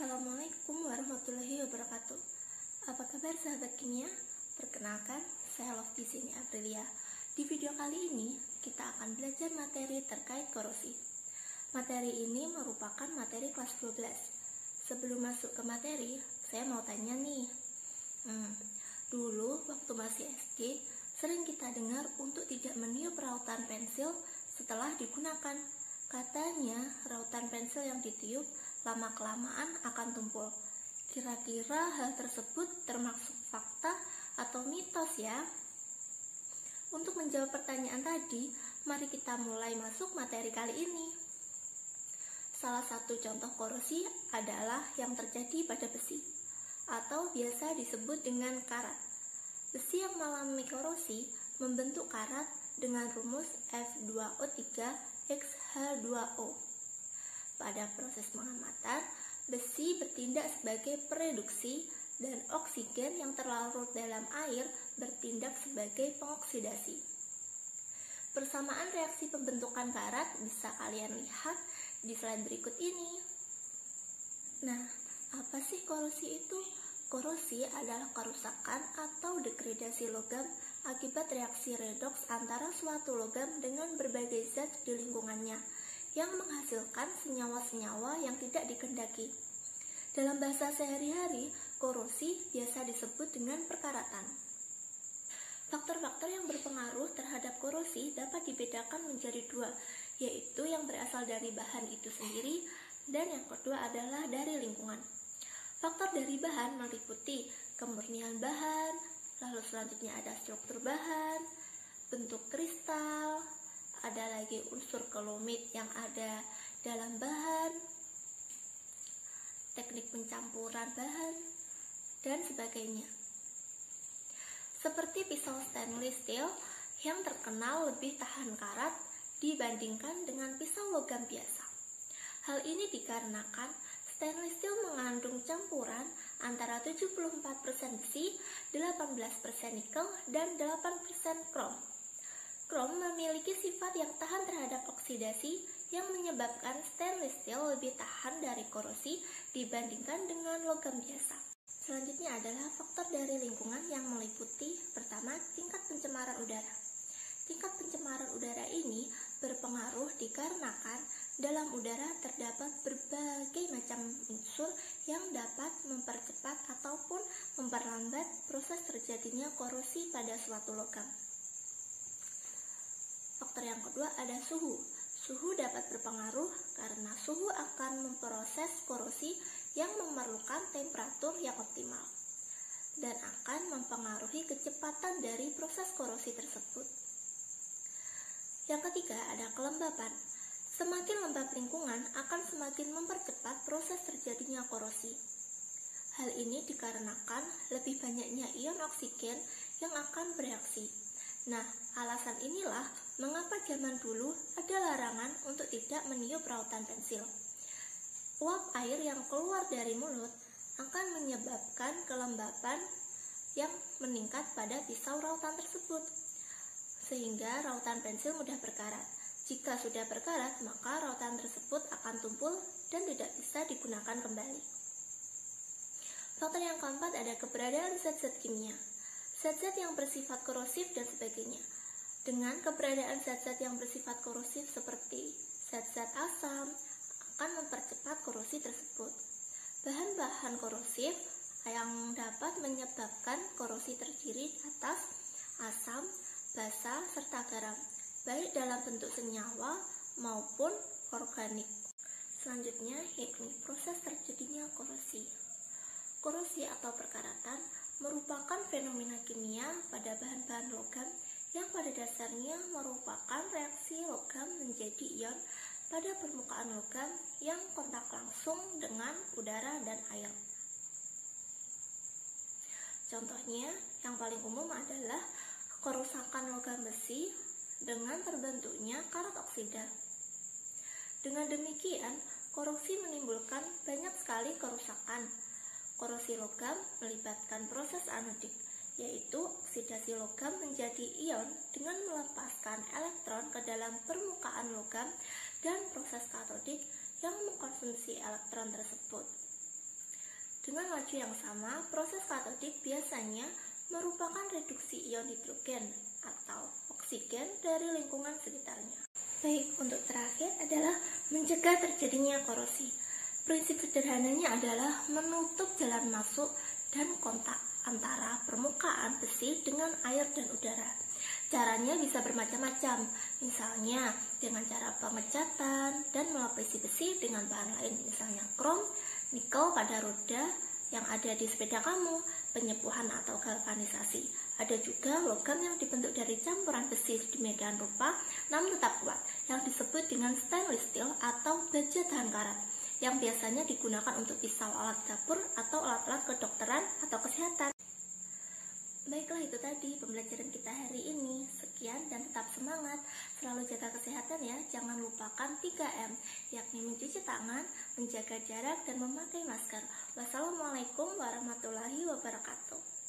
Assalamualaikum warahmatullahi wabarakatuh. Apa kabar sahabat kimia? Perkenalkan, saya Lofty Zeni Aprilia. Di video kali ini, kita akan belajar materi terkait korosi. Materi ini merupakan materi kelas 12. Sebelum masuk ke materi, saya mau tanya nih. Dulu waktu masih SD, sering kita dengar untuk tidak meniup rautan pensil setelah digunakan. Katanya, rautan pensil yang ditiup lama-kelamaan akan tumpul. Kira-kira hal tersebut termasuk fakta atau mitos ya? Untuk menjawab pertanyaan tadi, mari kita mulai masuk materi kali ini. Salah satu contoh korosi adalah yang terjadi pada besi, atau biasa disebut dengan karat. Besi yang mengalami korosi membentuk karat dengan rumus F2O3X H2O. Pada proses pengamatan, besi bertindak sebagai pereduksi dan oksigen yang terlarut dalam air bertindak sebagai pengoksidasi. Persamaan reaksi pembentukan karat bisa kalian lihat di slide berikut ini. Nah, apa sih korosi itu? Korosi adalah kerusakan atau degradasi logam akibat reaksi redoks antara suatu logam dengan berbagai zat di lingkungannya yang menghasilkan senyawa-senyawa yang tidak dikehendaki. Dalam bahasa sehari-hari, korosi biasa disebut dengan perkaratan. Faktor-faktor yang berpengaruh terhadap korosi dapat dibedakan menjadi dua, yaitu yang berasal dari bahan itu sendiri dan yang kedua adalah dari lingkungan. Faktor dari bahan meliputi kemurnian bahan, lalu selanjutnya ada struktur bahan, bentuk kristal, ada lagi unsur kelumit yang ada dalam bahan, teknik pencampuran bahan, dan sebagainya. Seperti pisau stainless steel yang terkenal lebih tahan karat dibandingkan dengan pisau logam biasa. Hal ini dikarenakan stainless steel mengandung campuran antara 74% besi, 18% nikel, dan 8% krom. Krom memiliki sifat yang tahan terhadap oksidasi yang menyebabkan stainless steel lebih tahan dari korosi dibandingkan dengan logam biasa. Selanjutnya adalah faktor dari lingkungan yang meliputi pertama, tingkat pencemaran udara. Tingkat pencemaran udara ini berpengaruh dikarenakan dalam udara terdapat berbagai macam unsur yang dapat mempercepat ataupun memperlambat proses terjadinya korosi pada suatu logam. Faktor yang kedua ada suhu. Suhu dapat berpengaruh karena suhu akan memproses korosi yang memerlukan temperatur yang optimal dan akan mempengaruhi kecepatan dari proses korosi tersebut. Yang ketiga ada kelembapan. Semakin lembab lingkungan akan semakin mempercepat proses terjadinya korosi. Hal ini dikarenakan lebih banyaknya ion oksigen yang akan bereaksi. Nah, alasan inilah mengapa zaman dulu ada larangan untuk tidak meniup rautan pensil. Uap air yang keluar dari mulut akan menyebabkan kelembapan yang meningkat pada pisau rautan tersebut, sehingga rautan pensil mudah berkarat. Jika sudah berkarat, maka rautan tersebut akan tumpul dan tidak bisa digunakan kembali. Faktor yang keempat ada keberadaan zat-zat kimia. Zat-zat yang bersifat korosif dan sebagainya. Dengan keberadaan zat-zat yang bersifat korosif seperti zat-zat asam akan mempercepat korosi tersebut. Bahan-bahan korosif yang dapat menyebabkan korosi terdiri atas asam, basa, serta garam, baik dalam bentuk senyawa maupun organik. Selanjutnya yakni proses terjadinya korosi. Korosi atau perkaratan merupakan fenomena kimia pada bahan-bahan logam yang pada dasarnya merupakan reaksi logam menjadi ion pada permukaan logam yang kontak langsung dengan udara dan air. Contohnya yang paling umum adalah kerusakan logam besi dengan terbentuknya karat oksida. Dengan demikian, korosi menimbulkan banyak sekali kerusakan. Korosi logam melibatkan proses anodik, yaitu oksidasi logam menjadi ion dengan melepaskan elektron ke dalam permukaan logam dan proses katodik yang mengkonsumsi elektron tersebut. Dengan laju yang sama, proses katodik biasanya merupakan reduksi ion hidrogen atau oksigen dari lingkungan sekitarnya. Baik, untuk terakhir adalah mencegah terjadinya korosi. Prinsip sederhananya adalah menutup jalan masuk dan kontak antara permukaan besi dengan air dan udara. Caranya bisa bermacam-macam, misalnya dengan cara pengecatan dan melapisi besi dengan bahan lain, misalnya krom, nikel pada roda yang ada di sepeda kamu, penyepuhan atau galvanisasi. Ada juga logam yang dibentuk dari campuran besi di medan rupa namun tetap kuat, yang disebut dengan stainless steel atau baja tahan karat, yang biasanya digunakan untuk pisau alat dapur atau alat-alat kedokteran atau kesehatan. Baiklah, itu tadi pembelajaran kita hari ini. Sekian dan tetap semangat. Selalu jaga kesehatan ya. Jangan lupakan 3M, yakni mencuci tangan, menjaga jarak, dan memakai masker. Wassalamualaikum warahmatullahi wabarakatuh.